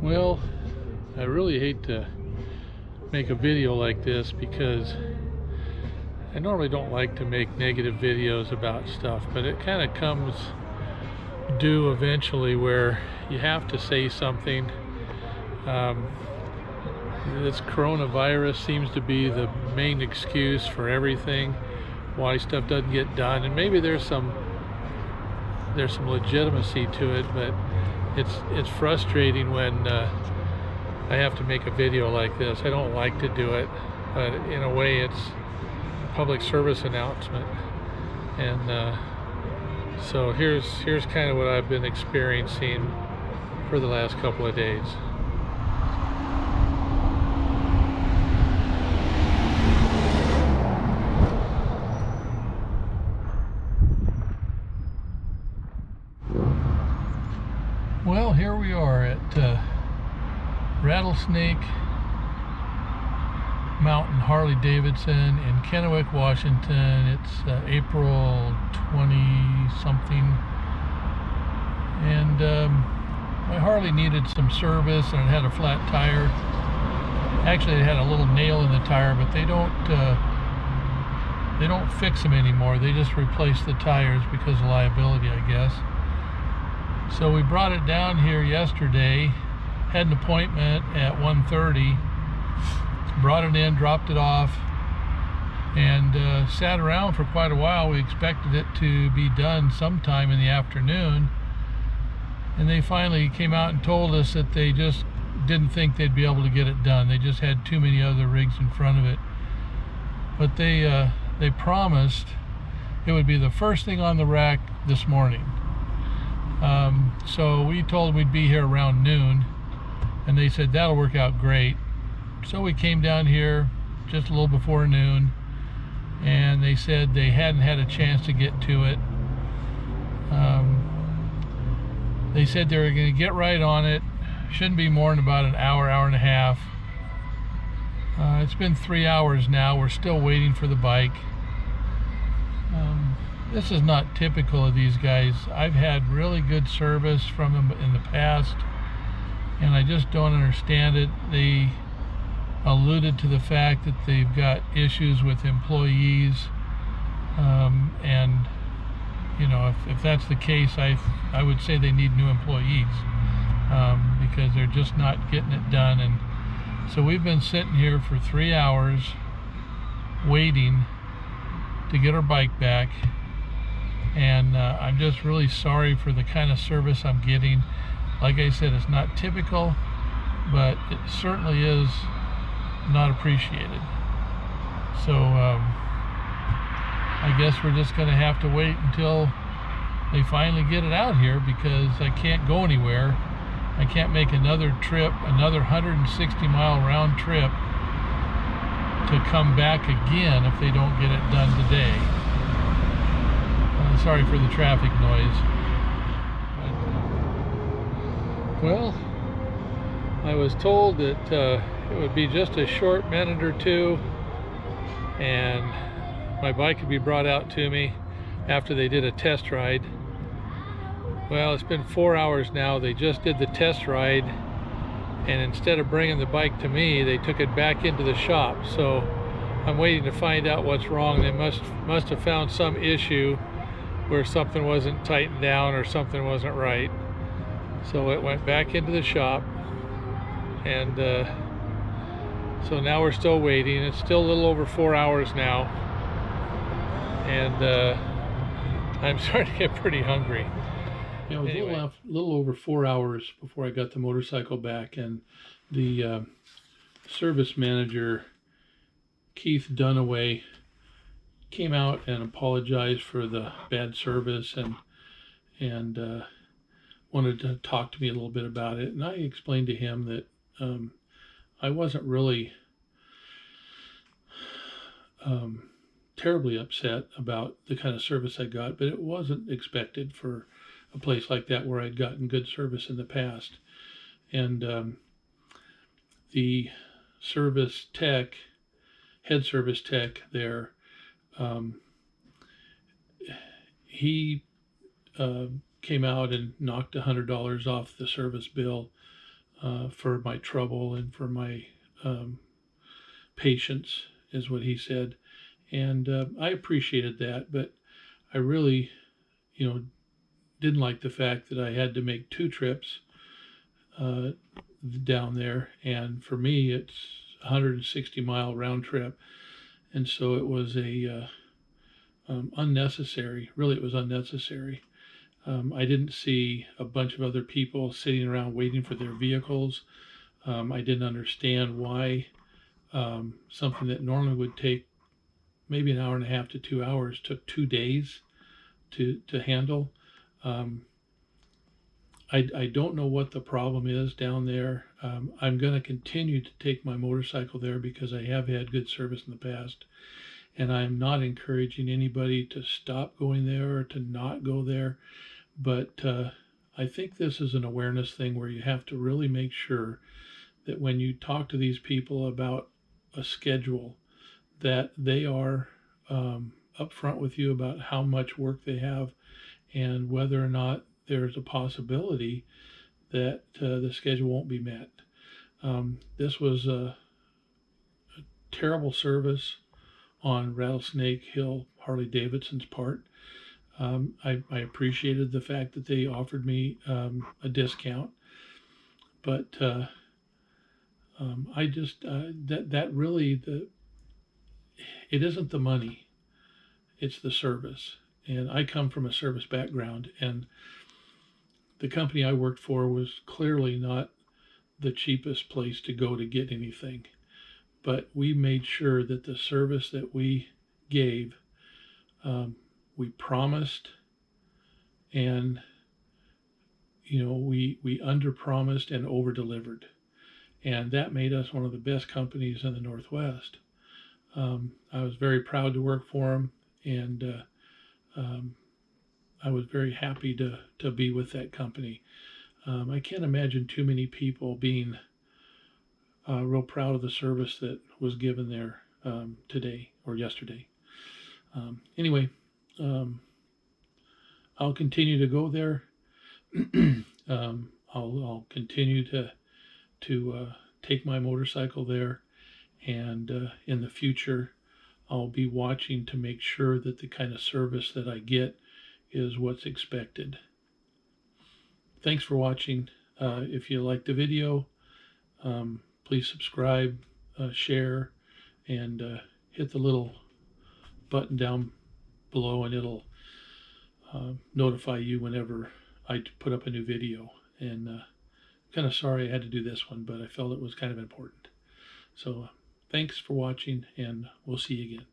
Well, I really hate to make a video like this because I normally don't like to make negative videos about stuff, but it kind of comes due eventually where you have to say something. Um, this coronavirus seems to be the main excuse for everything, why stuff doesn't get done, and maybe there's some legitimacy to it, but it's frustrating when I have to make a video like this. I don't like to do it, but in a way it's a public service announcement. And so here's kind of what I've been experiencing for the last couple of days. Well, here we are at Rattlesnake Mountain Harley Davidson in Kennewick, Washington. It's April 20 something, and my Harley needed some service and it had a flat tire. Actually, it had a little nail in the tire, but they don't fix them anymore. They just replace the tires because of liability, I guess. So we brought it down here yesterday, had an appointment at 1:30, brought it in, dropped it off, and sat around for quite a while. We expected it to be done sometime in the afternoon, and they finally came out and told us that they just didn't think they'd be able to get it done. They just had too many other rigs in front of it. But they promised it would be the first thing on the rack this morning. So we told them we'd be here around noon, and they said that'll work out great. So we came down here just a little before noon, and they said they hadn't had a chance to get to it. They said they were going to get right on it. Shouldn't be more than about an hour, hour and a half. It's been 3 hours now. We're still waiting for the bike. This is not typical of these guys. I've had really good service from them in the past, and I just don't understand it. They alluded to the fact that they've got issues with employees, and you know, if that's the case, I would say they need new employees, because they're just not getting it done. And so we've been sitting here for 3 hours waiting to get our bike back, and I'm just really sorry for the kind of service I'm getting. Like I said, it's not typical, but it certainly is not appreciated. So I guess we're just going to have to wait until they finally get it out here, because I can't go anywhere. I can't make another trip, another 160-mile round trip to come back again if they don't get it done today. Sorry for the traffic noise. Well, I was told that it would be just a short minute or two, and my bike could be brought out to me after they did a test ride. Well, it's been 4 hours now. They just did the test ride, and instead of bringing the bike to me, they took it back into the shop. So I'm waiting to find out what's wrong. They must have found some issue where something wasn't tightened down or something wasn't right. So it went back into the shop, and so now we're still waiting. It's still a little over 4 hours now, and I'm starting to get pretty hungry. You know, anyway, a little over 4 hours before I got the motorcycle back, and the service manager, Keith Dunaway, came out and apologized for the bad service, and wanted to talk to me a little bit about it. And I explained to him that I wasn't really terribly upset about the kind of service I got, but it wasn't expected for a place like that where I'd gotten good service in the past. And the service tech, head service tech there, he came out and knocked $100 off the service bill. for my trouble and for my patience, is what he said. And I appreciated that, but I really, didn't like the fact that I had to make 2 trips uh, down there. And for me, it's 160-mile round trip. And so it was unnecessary. Really, it was unnecessary. I didn't see a bunch of other people sitting around waiting for their vehicles. I didn't understand why something that normally would take maybe an hour and a half to 2 hours took 2 days to handle. Um, I don't know what the problem is down there. I'm going to continue to take my motorcycle there because I have had good service in the past. And I'm not encouraging anybody to stop going there or to not go there. But I think this is an awareness thing where you have to really make sure that when you talk to these people about a schedule, that they are upfront with you about how much work they have and whether or not there's a possibility that the schedule won't be met. This was a terrible service on Rattlesnake Hill Harley Davidson's part. I appreciated the fact that they offered me a discount, but I just that really it isn't the money, it's the service. And I come from a service background, and the company I worked for was clearly not the cheapest place to go to get anything. But we made sure that the service that we gave, we promised, and we under promised and over delivered, and that made us one of the best companies in the Northwest. I was very proud to work for them, and I was very happy to be with that company. I can't imagine too many people being real proud of the service that was given there today or yesterday. Anyway, I'll continue to go there. I'll continue to take my motorcycle there, and in the future, I'll be watching to make sure that the kind of service that I get is what's expected. Thanks for watching. If you liked the video, please subscribe, share, and hit the little button down below, and it'll notify you whenever I put up a new video. And kind of sorry I had to do this one, but I felt it was kind of important. So thanks for watching, and we'll see you again.